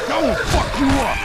Don't fuck you up!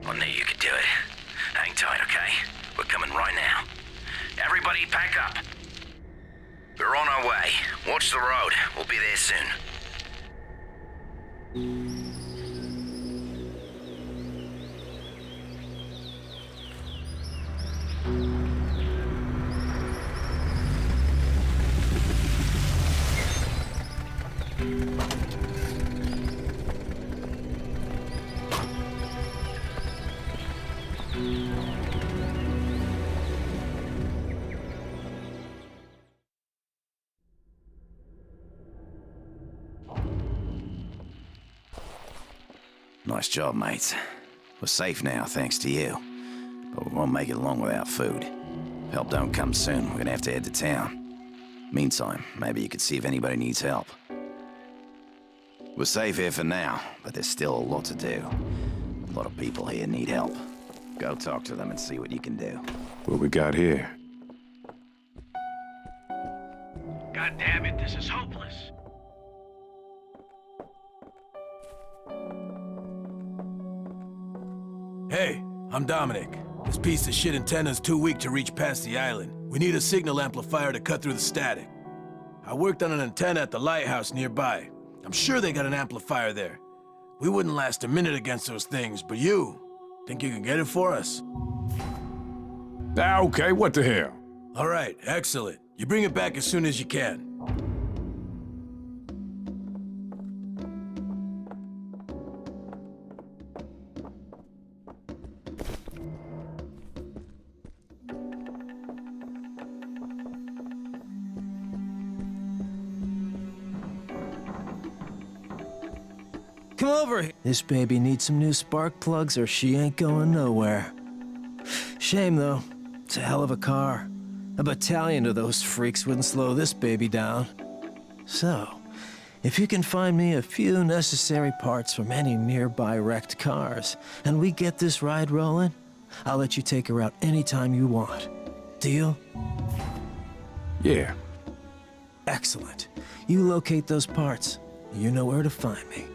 I knew you could do it. Hang tight, okay? We're coming right now. Everybody pack up. We're on our way. Watch the road. We'll be there soon. Nice job, mates. We're safe now, thanks to you. But we won't make it long without food. If help don't come soon, we're gonna have to head to town. Meantime, maybe you could see if anybody needs help. We're safe here for now, but there's still a lot to do. A lot of people here need help. Go talk to them and see what you can do. What we got here? God damn it, this is hopeless. Hey, I'm Dominic. This piece of shit antenna's too weak to reach past the island. We need a signal amplifier to cut through the static. I worked on an antenna at the lighthouse nearby. I'm sure they got an amplifier there. We wouldn't last a minute against those things, but you, think you can get it for us? Ah, okay, what the hell? All right, excellent. You bring it back as soon as you can. Come over here. This baby needs some new spark plugs or she ain't going nowhere. Shame, though. It's a hell of a car. A battalion of those freaks wouldn't slow this baby down. So, if you can find me a few necessary parts from any nearby wrecked cars, and we get this ride rolling, I'll let you take her out anytime you want. Deal? Yeah. Excellent. You locate those parts. You know where to find me.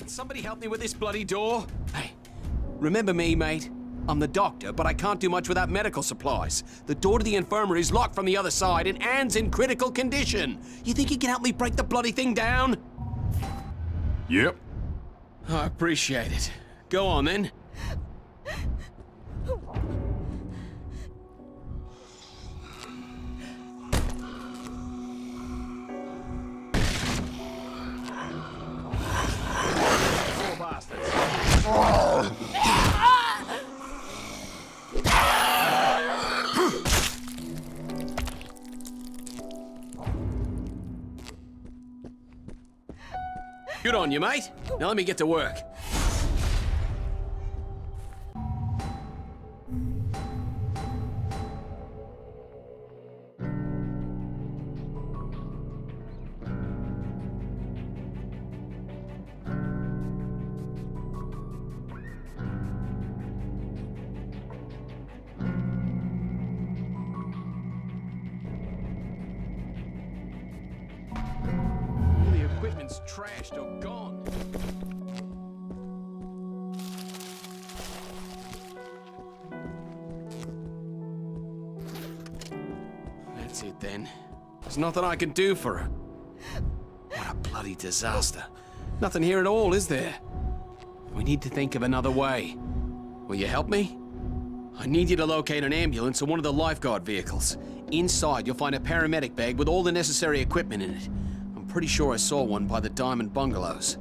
Somebody help me with this bloody door? Hey, remember me, mate? I'm the doctor, but I can't do much without medical supplies. The door to the infirmary is locked from the other side, and Anne's in critical condition. You think you can help me break the bloody thing down? Yep. I appreciate it. Go on, then. on you, mate. Now let me get to work. All the equipment's trashed or gone. That's it then. There's nothing I can do for her. What a bloody disaster. Nothing here at all, is there? We need to think of another way. Will you help me? I need you to locate an ambulance or one of the lifeguard vehicles. Inside, you'll find a paramedic bag with all the necessary equipment in it. I'm pretty sure I saw one by the Diamond Bungalows.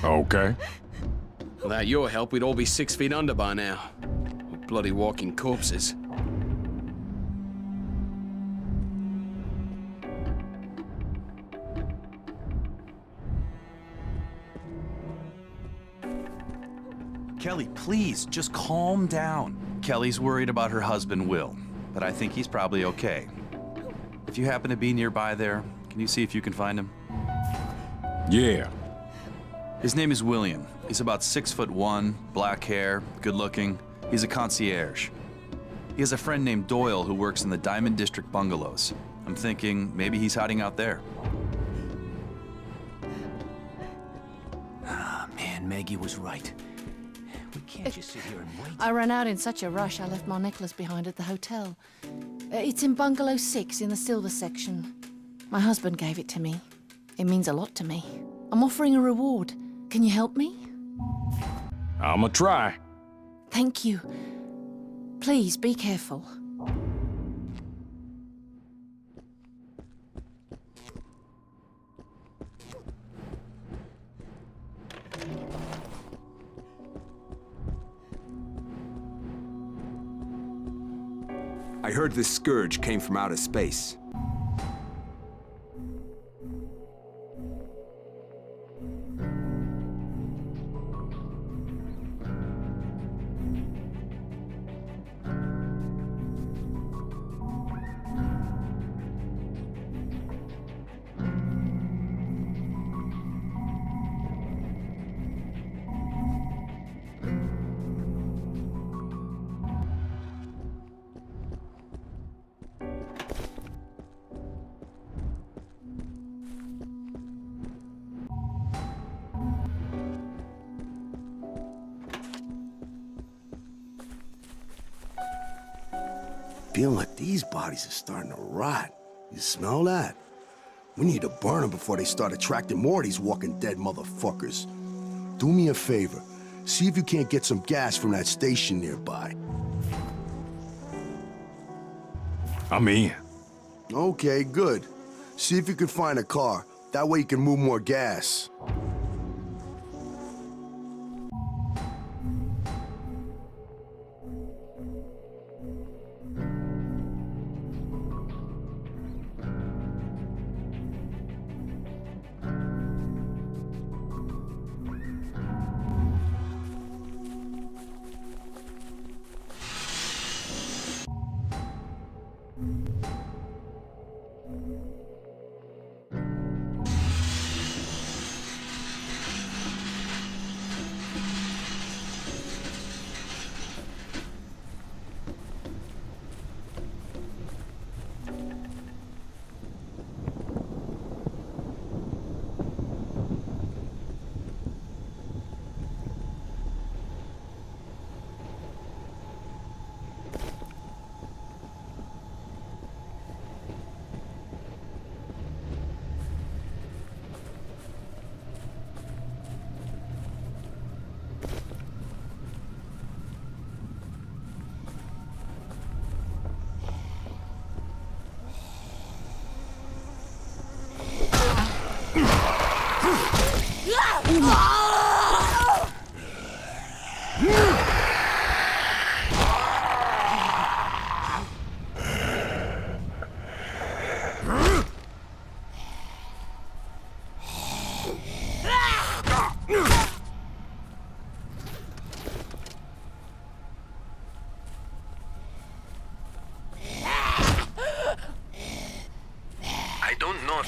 Okay. Without your help, we'd all be 6 feet under by now. We're bloody walking corpses. Kelly, please, just calm down. Kelly's worried about her husband, Will, but I think he's probably okay. If you happen to be nearby there, can you see if you can find him? Yeah. His name is William. He's about 6'1", black hair, good looking. He's a concierge. He has a friend named Doyle who works in the Diamond District bungalows. I'm thinking maybe he's hiding out there. Man, Maggie was right. We can't just sit here and wait. I ran out in such a rush I left my necklace behind at the hotel. It's in Bungalow 6 in the silver section. My husband gave it to me. It means a lot to me. I'm offering a reward. Can you help me? I'ma try. Thank you. Please, be careful. I heard this scourge came from outer space. Feeling like these bodies are starting to rot. You smell that? We need to burn them before they start attracting more of these walking dead motherfuckers. Do me a favor. See if you can't get some gas from that station nearby. I'm in. Okay, good. See if you can find a car. That way you can move more gas.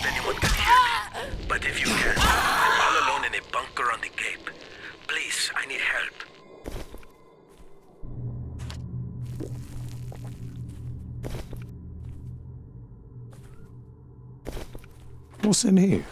if anyone can hear me. But if you can, I'm all alone in a bunker on the Cape. Please, I need help. What's in here?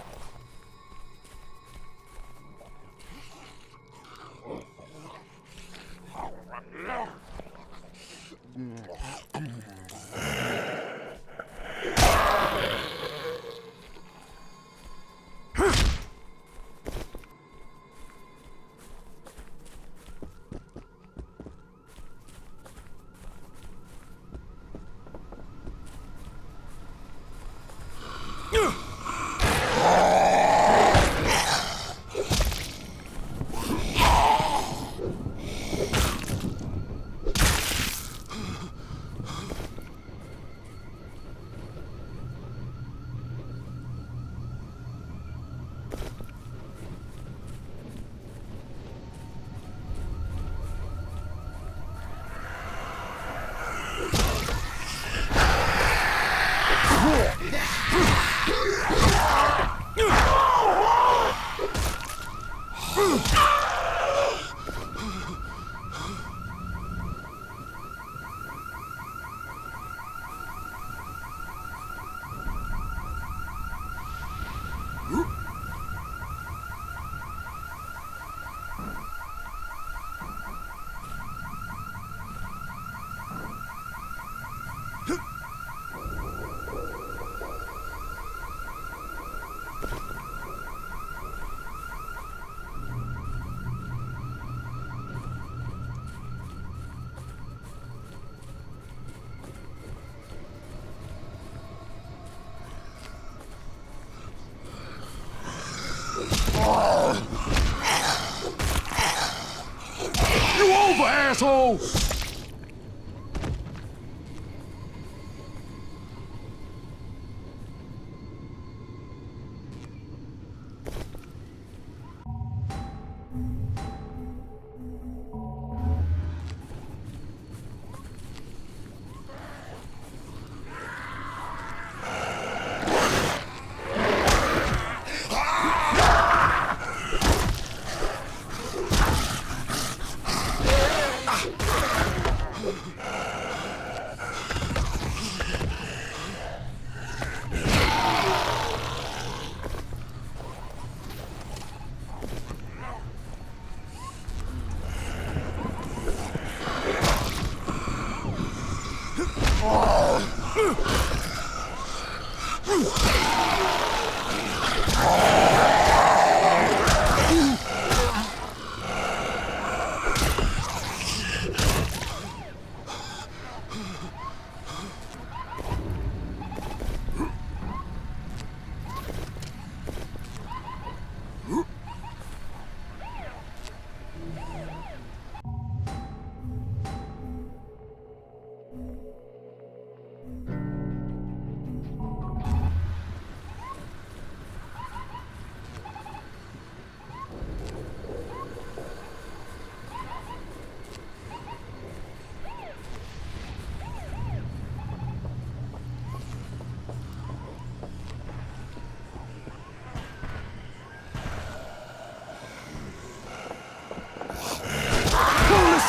You over, asshole!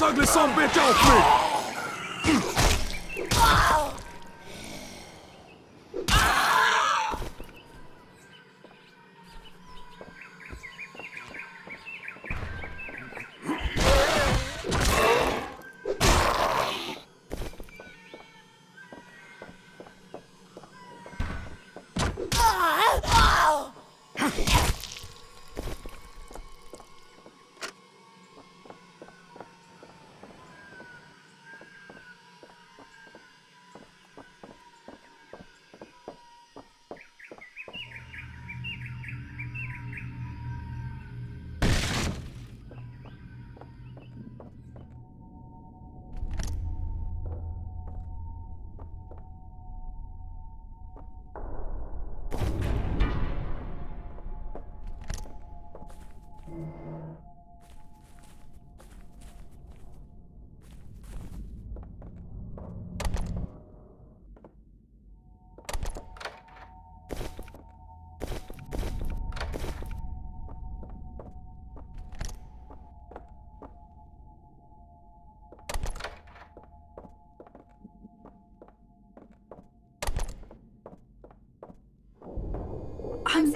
Ugly son of a bitch off me!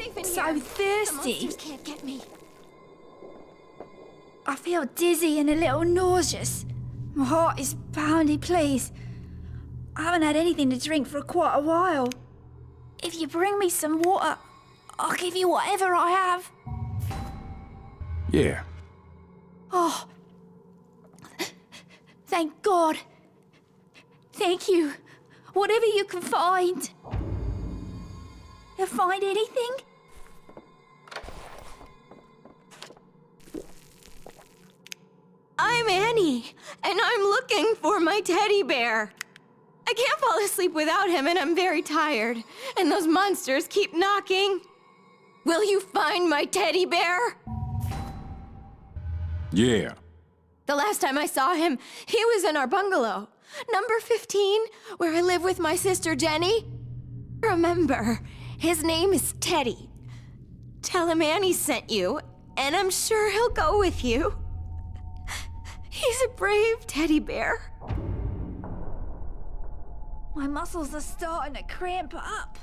safe in so here. thirsty. The monsters can't get me. I feel dizzy and a little nauseous. My heart is pounding, please. I haven't had anything to drink for quite a while. If you bring me some water, I'll give you whatever I have. Yeah. Oh. Thank God. Thank you. Whatever you can find. You find anything? I'm Annie, and I'm looking for my teddy bear. I can't fall asleep without him, and I'm very tired. And those monsters keep knocking. Will you find my teddy bear? Yeah. The last time I saw him, he was in our bungalow. Number 15, where I live with my sister Jenny. Remember, his name is Teddy. Tell him Annie sent you, and I'm sure he'll go with you. He's a brave teddy bear. My muscles are starting to cramp up.